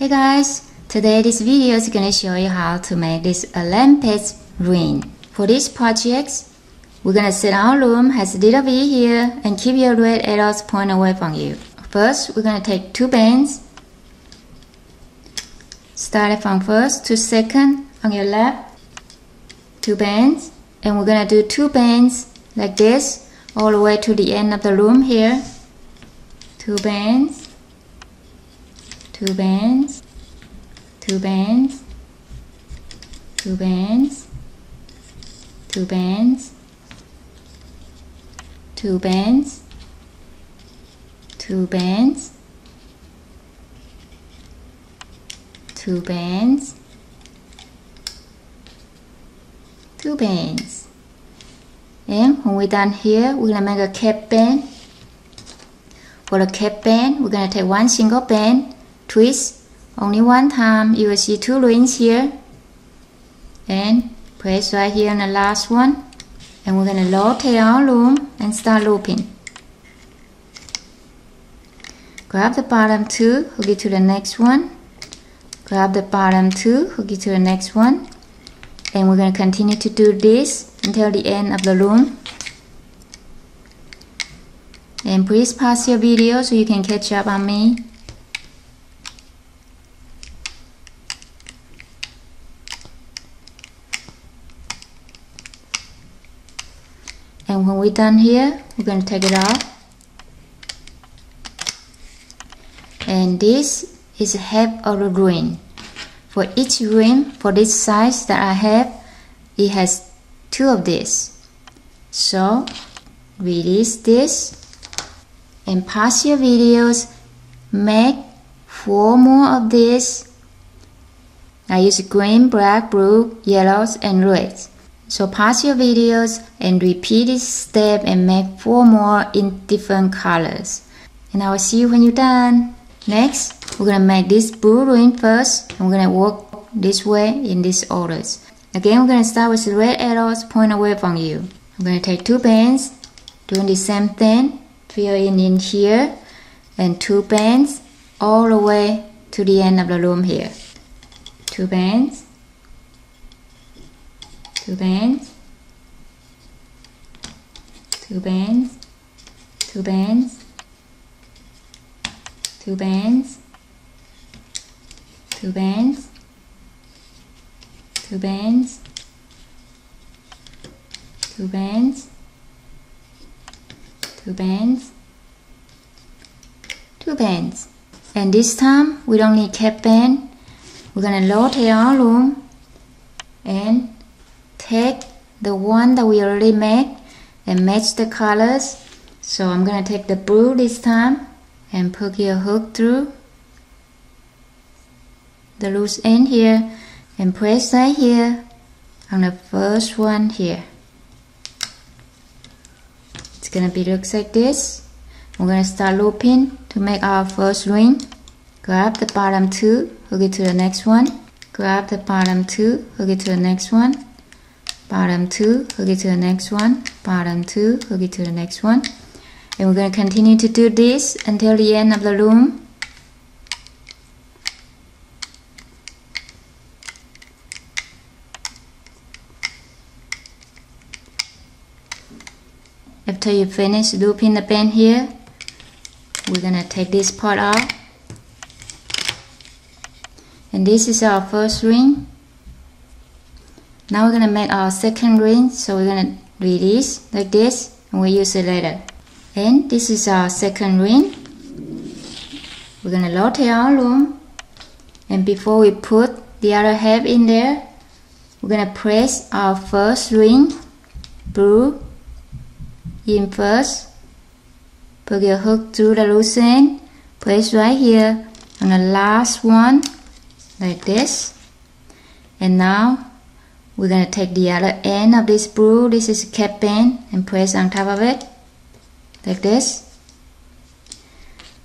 Hey guys, today this video is going to show you how to make this Olympic ring. For this project, we're going to set our loom has a little V here and keep your red arrows point away from you. First, we're going to take 2 bands, starting from first to second on your left, 2 bands, and we're going to do 2 bands like this all the way to the end of the loom here. 2 bands, 2 bands, 2 bands, 2 bands, 2 bands, 2 bands, 2 bands, 2 bands, 2 bands. And when we're done here, we're gonna make a cap band. For the cap band, we're gonna take 1 single band, twist only 1 time. You will see 2 rings here, and press right here on the last one, and we're gonna rotate our loom and start looping. Grab the bottom 2, hook it to the next one. Grab the bottom 2, hook it to the next one, and we're gonna continue to do this until the end of the loom. And please pause your video so you can catch up on me. And when we're done here, we're going to take it off. And this is half of the ring. For each ring, for this size that I have, it has 2 of this. So, release this and pause your videos. Make 4 more of this. I use green, black, blue, yellows, and reds. So pause your videos and repeat this step and make 4 more in different colors. And I will see you when you're done. Next, we're going to make this blue ring first. And we're going to work this way in these orders. Again, we're going to start with the red arrows point away from you. I'm going to take 2 bands, doing the same thing. Fill in here, and 2 bands all the way to the end of the loom here. 2 bands. 2 bands, 2 bands, 2 bands, 2 bands, 2 bands, 2 bands, 2 bands, 2 bands, 2 bands. And this time we don't need cap band. We're gonna rotate our loom and take the one that we already made and match the colors. So I'm going to take the blue this time and put your hook through the loose end here and press right here on the first one here. It's going to be looks like this. We're going to start looping to make our first ring. Grab the bottom 2, hook it to the next one. Grab the bottom 2, hook it to the next one. Bottom 2, hook it to the next one, bottom 2, hook it to the next one. And we're going to continue to do this until the end of the loom. After you finish looping the band here, we're going to take this part out. And this is our first ring. Now we're going to make our second ring, so we're going to release like this and we'll use it later. And this is our second ring. We're going to rotate our loom, and before we put the other half in there, we're going to press our first ring, blue, in first. Put your hook through the loose end, press right here on the last one like this. And now we're going to take the other end of this blue, this is a cap band, and press on top of it, like this.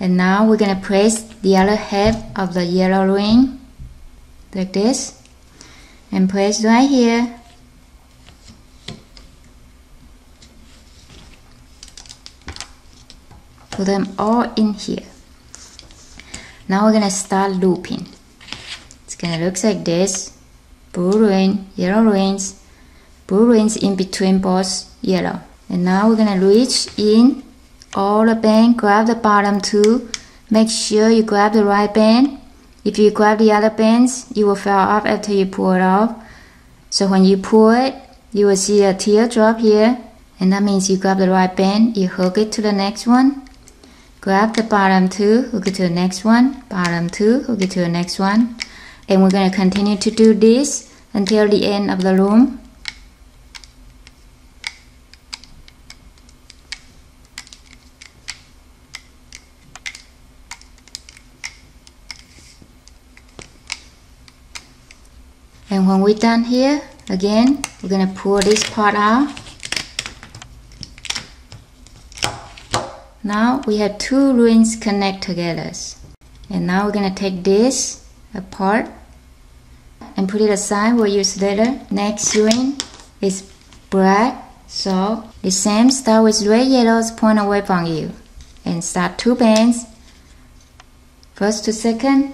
And now we're going to press the other half of the yellow ring, like this, and press right here. Put them all in here. Now we're going to start looping. gonna look like this. Blue ring, yellow rings, blue rings in between both yellow. And now we're gonna reach in all the band, grab the bottom two. Make sure you grab the right band. If you grab the other bands, you will fall off after you pull it off. So when you pull it, you will see a teardrop here, and that means you grab the right band, you hook it to the next one. Grab the bottom two, hook it to the next one, bottom two, hook it to the next one. And we're going to continue to do this until the end of the loom. And when we're done here, again, we're going to pull this part out. Now we have two rings connect together. And now we're going to take this apart and put it aside. We'll use later. Next ring is black. So the same, start with red, yellows, point away from you. And start two bands. First to second,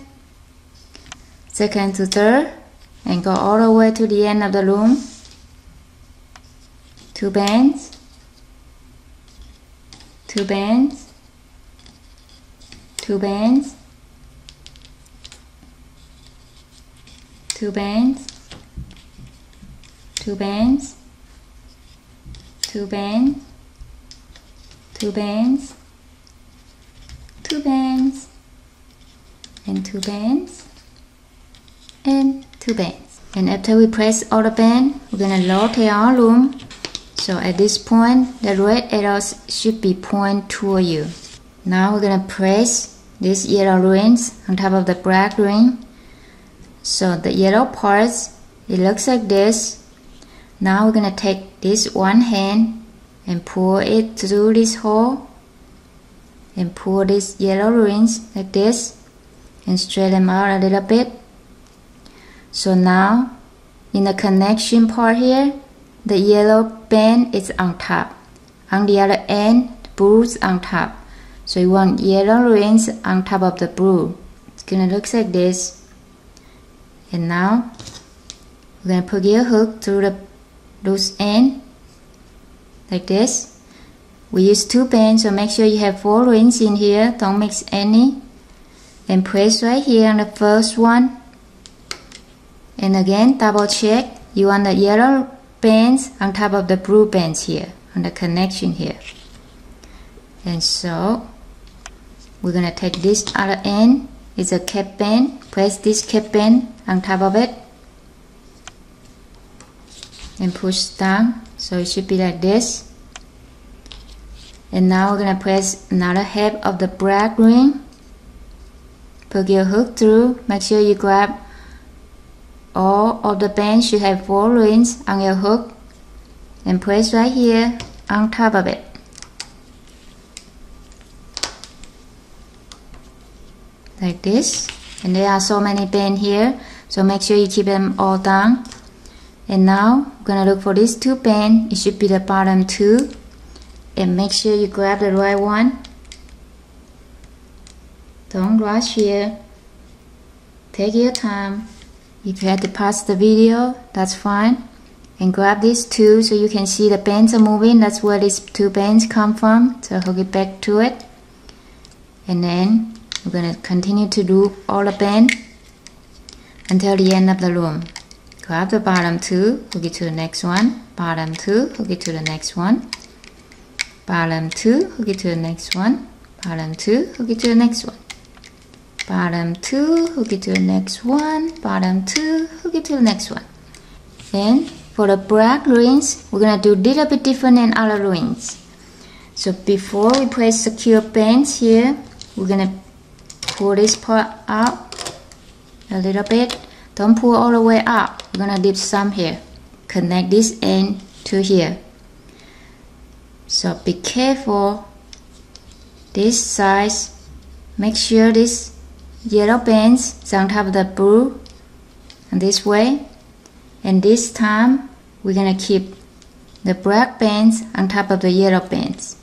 second to third. And go all the way to the end of the loom. Two bands, two bands, two bands, two bands, two bands, two bands, two bands, two bands, and two bands, and two bands. And after we press all the band, we're gonna rotate our loom. So at this point, the red arrows should be pointed toward you. Now we're gonna press these yellow rings on top of the black ring. So the yellow parts, it looks like this. Now we're gonna take this one hand and pull it through this hole and pull these yellow rings like this and straighten them out a little bit. So now in the connection part here, the yellow band is on top. On the other end, the blue is on top. So you want yellow rings on top of the blue. It's gonna look like this. And now we're gonna put your hook through the loose end like this. We use two bands, so make sure you have 4 rings in here. Don't mix any. And press right here on the first one. And again, double check. You want the yellow bands on top of the blue bands here, on the connection here. And so we're gonna take this other end, it's a cap band, press this cap band on top of it and push down, so it should be like this. And now we're gonna press another half of the black ring, put your hook through, make sure you grab all of the bands should have 4 rings on your hook and press right here on top of it. Like this. And there are so many bands here, so make sure you keep them all down. And now I'm gonna look for these 2 bands. It should be the bottom 2. And make sure you grab the right one. Don't rush here. Take your time. If you had to pause the video, that's fine. And grab these 2 so you can see the bands are moving. That's where these 2 bands come from. So hook it back to it. And then we're going to continue to do all the band until the end of the loom. Grab the bottom 2, hook it to the next one. Bottom 2, hook it to the next one. Bottom 2, hook it to the next one. Bottom 2, hook it to the next one. Bottom 2, hook it to the next one, bottom 2, hook it to the next one. Then for the black rings, we're gonna do a little bit different than other rings. So before we place secure bands here, we're gonna pull this part out a little bit. Don't pull all the way out. We're gonna dip some here. Connect this end to here. So be careful. This size, make sure this yellow bands is on top of the blue and this way, and this time we're gonna keep the black bands on top of the yellow bands.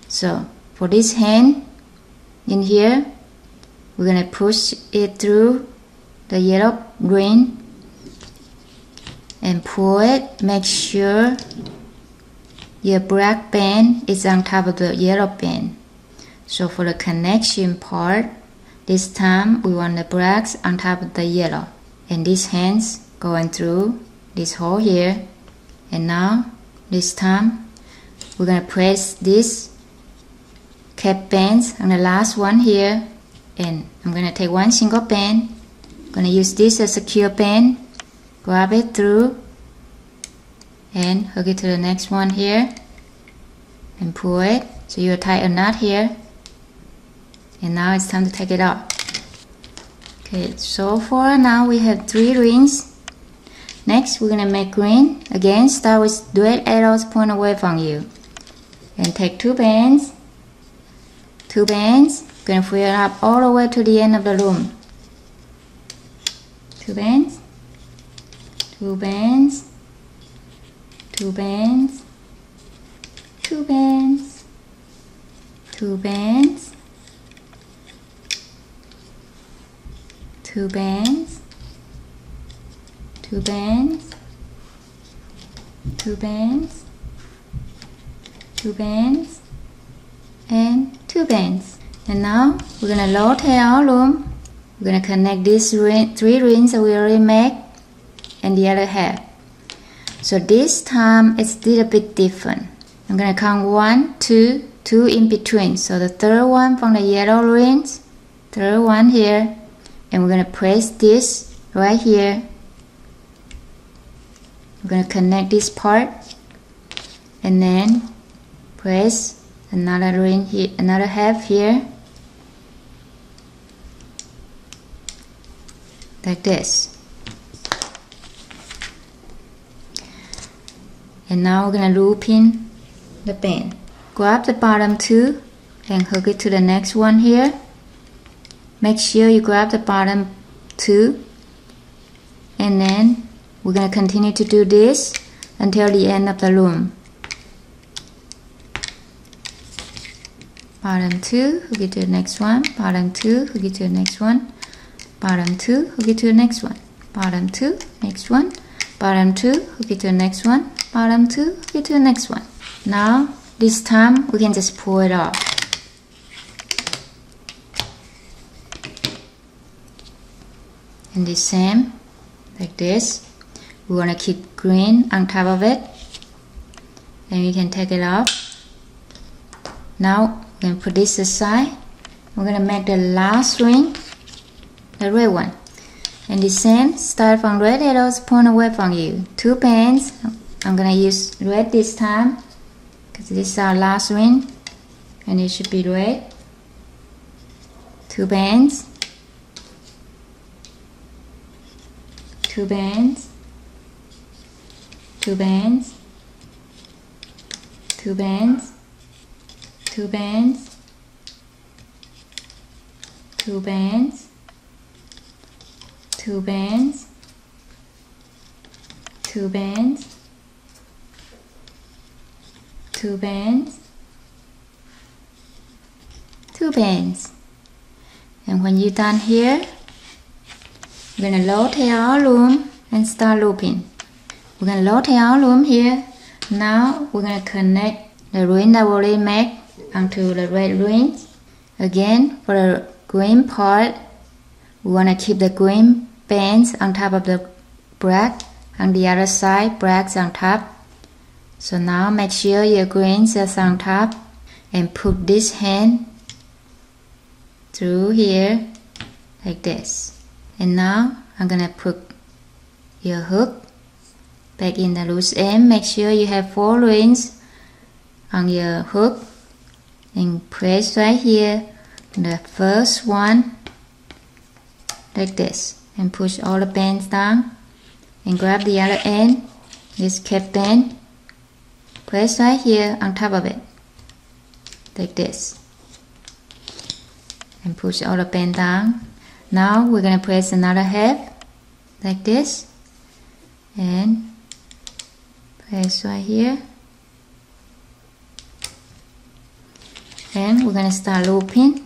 So for this hand in here, we're gonna push it through the yellow ring and pull it. Make sure your black band is on top of the yellow band. So for the connection part, this time we want the blacks on top of the yellow, and these hands going through this hole here. And now this time we're gonna press this cap bands on the last one here, and I'm gonna take one single band. I'm gonna use this as a secure band, grab it through and hook it to the next one here and pull it. So you tie a knot here, and now it's time to take it off. Okay, so far now we have 3 rings. Next we're gonna make green. Again, start with red arrows point away from you and take 2 bands. 2 bands, gonna fill it up all the way to the end of the loom. 2 bands, 2 bands, 2 bands, 2 bands, 2 bands, 2 bands, 2 bands, 2 bands, 2 bands, and 2 bands. And now we're gonna lower tail our loom. We're gonna connect these 3 rings that we already made and the other half. So this time it's a little bit different. I'm gonna count 1, 2, 2 in between. So the third one from the yellow rings, third one here, and we're gonna press this right here. We're gonna connect this part and then press another ring here, another half here, like this. And now we're gonna loop in the band. Grab the bottom 2 and hook it to the next one here. Make sure you grab the bottom 2, and then we're gonna continue to do this until the end of the loom. Bottom 2, hook it to the next one. Bottom 2, hook it to the next one. Bottom 2, hook it to the next one. Bottom 2, next one. Bottom 2, hook it to the next one. Bottom 2, hook it to the next one. Now this time we can just pull it off. And the same, like this. We want to keep green on top of it, and we can take it off. Now we're going to put this aside. We're going to make the last ring, the red one. And the same, start from red arrows point away from you. 2 bands. I'm going to use red this time because this is our last ring and it should be red. 2 bands. 2 bands, 2 bands, 2 bands, 2 bands, 2 bands, 2 bands, 2 bands, 2 bands, 2 bands. And when you're done here, we're going to lower tail our loom and start looping. We're going to lower tail our loom here. Now we're going to connect the ring that we already made onto the red rings. Again, for the green part, we want to keep the green bands on top of the black. On the other side, black's on top. So now make sure your greens is on top and put this hand through here like this. And now I'm gonna put your hook back in the loose end. Make sure you have 4 rings on your hook and press right here the first one like this and push all the bands down and grab the other end, this cap band, press right here on top of it like this and push all the band down. Now we're going to press another half like this and press right here, and we're going to start looping.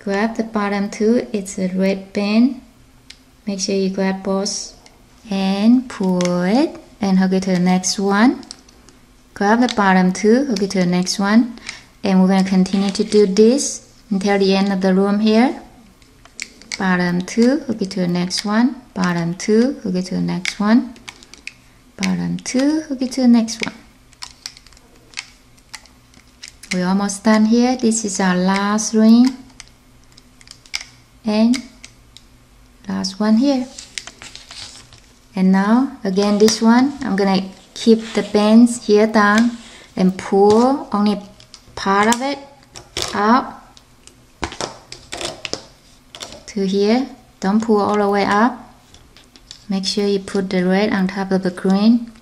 grab the bottom two, it's a red band. Make sure you grab both and pull it and hook it to the next one. Grab the bottom two, hook it to the next one, and we're going to continue to do this until the end of the loom here. Bottom two, hook it to the next one, bottom two, hook it to the next one, bottom two, hook it to the next one. We're almost done here. This is our last ring and last one here. And now again this one, I'm gonna keep the bands here down and pull only part of it out to here. Don't pull all the way up. Make sure you put the red on top of the green.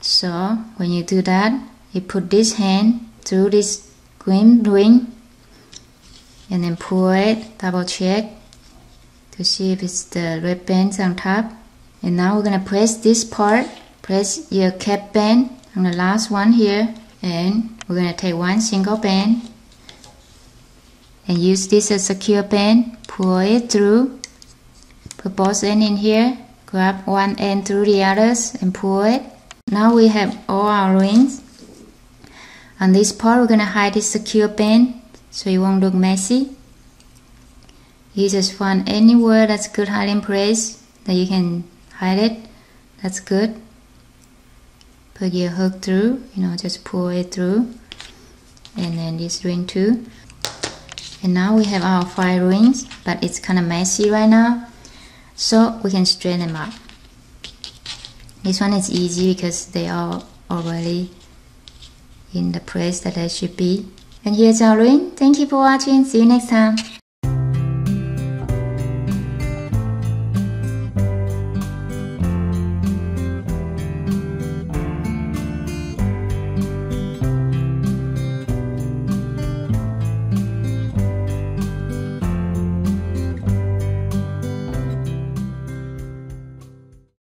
So when you do that, you put this hand through this green ring and then pull it, double check to see if it's the red bands on top. And now we're gonna press this part, press your cap band on the last one here, and we're gonna take one single band and use this as a secure band, pull it through, put both ends in here, grab one end through the others and pull it. Now we have all our rings. On this part we're gonna hide this secure band so it won't look messy. You just find anywhere that's good hiding place that you can hide it. That's good. Put your hook through, just pull it through, and then this ring too. And now we have our 5 rings, but it's kind of messy right now, so we can straighten them up. This one is easy because they are already in the place that they should be. And here's our ring. Thank you for watching. See you next time.